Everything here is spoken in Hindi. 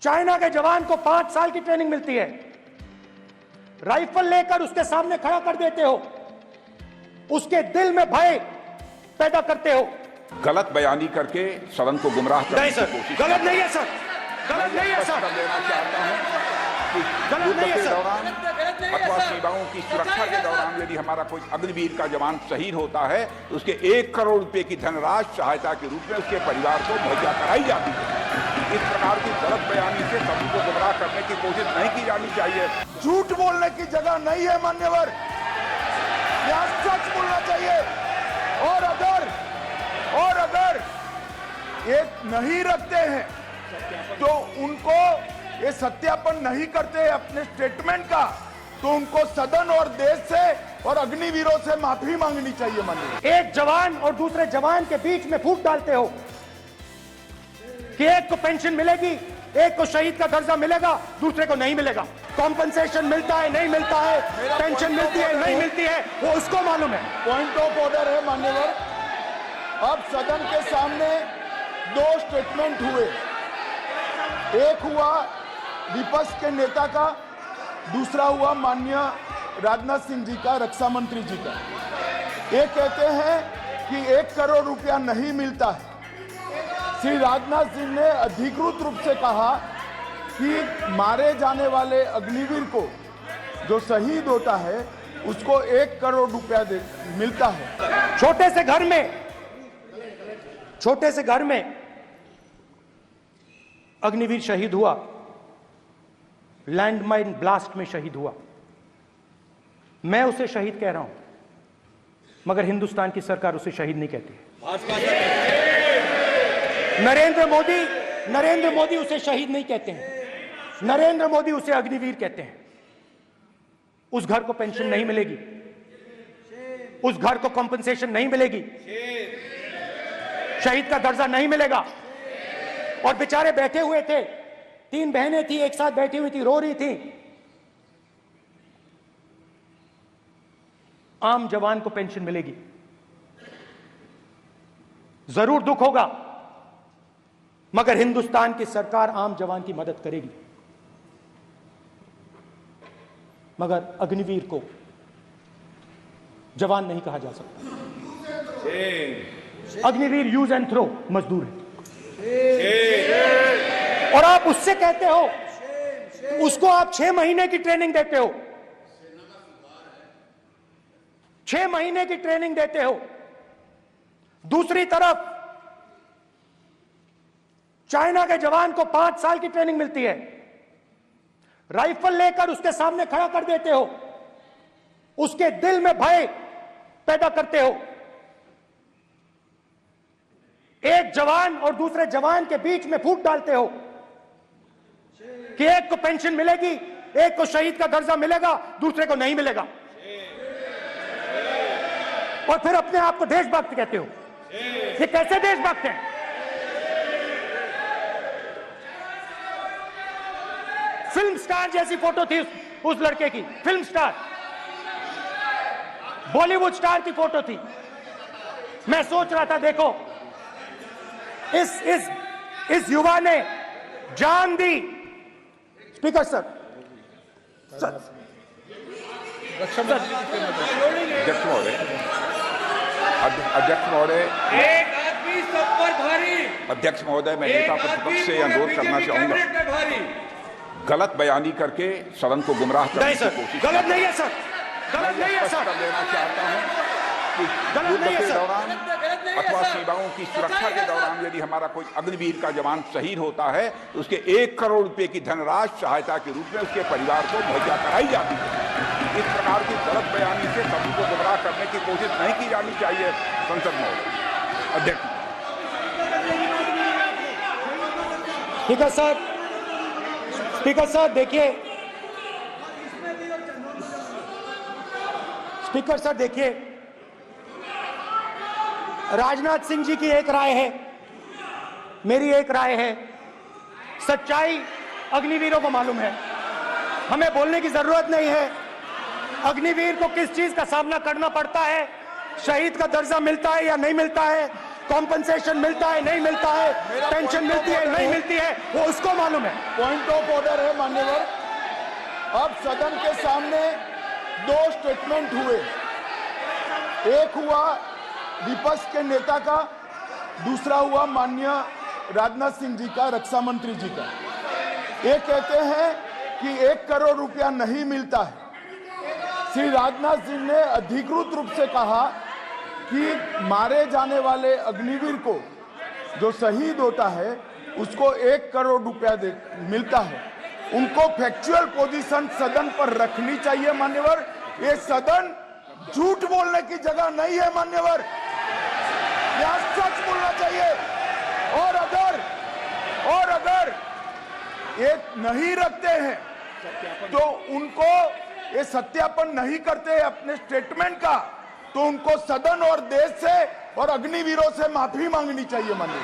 चाइना के जवान को 5 साल की ट्रेनिंग मिलती है, राइफल लेकर उसके सामने खड़ा कर देते हो, उसके दिल में भय पैदा करते हो। गलत बयानी करके सदन को गुमराह करने की कोशिश गलत नहीं है सर, गलत नहीं है सर, लेना चाहता हूं कि गलत युद्ध नहीं है के सर, दौरान अथवा सीमाओं की सुरक्षा के दौरान यदि हमारा कोई अग्निवीर का जवान शहीद होता है तो उसके 1 करोड़ रुपए की धनराशि सहायता के रूप में उसके परिवार को मुहैया कराई जाती है। इस प्रकार की गलत बयानी से सभी को गुमराह करने की कोशिश नहीं की जानी चाहिए। झूठ बोलने की जगह नहीं है मान्यवर, यहाँ सच बोलना चाहिए। और अगर ये नहीं रखते हैं तो उनको ये सत्यापन नहीं करते अपने स्टेटमेंट का, तो उनको सदन और देश से और अग्निवीरों से माफी मांगनी चाहिए। माननीय, एक जवान और दूसरे जवान के बीच में फूट डालते हो कि एक को पेंशन मिलेगी, एक को शहीद का दर्जा मिलेगा, दूसरे को नहीं मिलेगा। कॉम्पनसेशन मिलता है नहीं मिलता है, पेंशन मिलती है नहीं मिलती है, वो उसको मालूम है। पॉइंट ऑफ ऑर्डर है मान्यवर। अब सदन के सामने 2 स्टेटमेंट हुए, एक हुआ विपक्ष के नेता का, दूसरा हुआ माननीय राजनाथ सिंह जी का, रक्षा मंत्री जी का। ये कहते हैं कि 1 करोड़ रुपया नहीं मिलता है। श्री राजनाथ सिंह ने अधिकृत रूप से कहा कि मारे जाने वाले अग्निवीर को जो शहीद होता है उसको 1 करोड़ रुपया मिलता है। छोटे से घर में अग्निवीर शहीद हुआ, लैंडमाइन ब्लास्ट में शहीद हुआ। मैं उसे शहीद कह रहा हूं, मगर हिंदुस्तान की सरकार उसे शहीद नहीं कहती। नरेंद्र मोदी उसे शहीद नहीं कहते हैं, नरेंद्र मोदी उसे अग्निवीर कहते हैं। उस घर को पेंशन नहीं मिलेगी, उस घर को कॉम्पनसेशन नहीं मिलेगी, शहीद का दर्जा नहीं मिलेगा। और बेचारे बैठे हुए थे, 3 बहनें थी, एक साथ बैठी हुई थी, रो रही थी। आम जवान को पेंशन मिलेगी, जरूर दुख होगा, मगर हिंदुस्तान की सरकार आम जवान की मदद करेगी। मगर अग्निवीर को जवान नहीं कहा जा सकता। अग्निवीर यूज एंड थ्रो मजदूर है। और आप उससे कहते हो, उसको आप 6 महीने की ट्रेनिंग देते हो, 6 महीने की ट्रेनिंग देते हो। दूसरी तरफ चाइना के जवान को 5 साल की ट्रेनिंग मिलती है, राइफल लेकर उसके सामने खड़ा कर देते हो, उसके दिल में भय पैदा करते हो। एक जवान और दूसरे जवान के बीच में फूट डालते हो कि एक को पेंशन मिलेगी, एक को शहीद का दर्जा मिलेगा, दूसरे को नहीं मिलेगा। और फिर अपने आप को देशभक्त कहते हो। ये कैसे देशभक्त हैं? फिल्म स्टार जैसी फोटो थी उस लड़के की, फिल्म स्टार, बॉलीवुड स्टार की फोटो थी। मैं सोच रहा था, देखो इस युवा ने जान दी। स्पीकर सर, अध्यक्ष महोदय, एक आदमी सब पर भारी। अध्यक्ष महोदय, मैं नेता प्रतिपक्ष से अनुरोध करना चाहूंगा, गलत बयानी करके सदन को गुमराह करने की कोशिश गलत नहीं है सर, गलत नहीं है सर, लेना चाहता हूं कि युद्ध के दौरान अथवा सीमाओं की सुरक्षा के दौरान यदि हमारा कोई अग्निवीर का जवान शहीद होता है तो उसके 1 करोड़ रुपए की धनराशि सहायता के रूप में उसके परिवार को मुहैया कराई जाती है। इस प्रकार की गलत बयानी से सभी को गुमराह करने की कोशिश नहीं की जानी चाहिए। संसद महोदय, अध्यक्ष। ठीक है सर, स्पीकर साहब देखिए, स्पीकर सर देखिए, राजनाथ सिंह जी की एक राय है, मेरी एक राय है। सच्चाई अग्निवीरों को मालूम है, हमें बोलने की जरूरत नहीं है। अग्निवीर को किस चीज का सामना करना पड़ता है, शहीद का दर्जा मिलता है या नहीं मिलता है, कॉम्पनसेशन मिलता है नहीं मिलता है, पेंशन मिलती है नहीं मिलती है, वो उसको मालूम है। पॉइंट ऑफ ऑर्डर है मान्यवर। अब सदन के सामने दो स्टेटमेंट हुए, एक हुआ विपक्ष के नेता का, दूसरा हुआ माननीय राजनाथ सिंह जी का, रक्षा मंत्री जी का। ये कहते हैं कि 1 करोड़ रुपया नहीं मिलता है। श्री राजनाथ सिंह ने अधिकृत रूप से कहा कि मारे जाने वाले अग्निवीर को जो शहीद होता है उसको 1 करोड़ रुपया मिलता है। उनको फैक्चुअल पोजीशन सदन पर रखनी चाहिए मान्यवर। ये सदन झूठ बोलने की जगह नहीं है मान्यवर, यहाँ सच बोलना चाहिए। और अगर ये नहीं रखते हैं तो उनको ये सत्यापन नहीं करते अपने स्टेटमेंट का, तो उनको सदन और देश से और अग्निवीरों से माफी मांगनी चाहिए माननीय।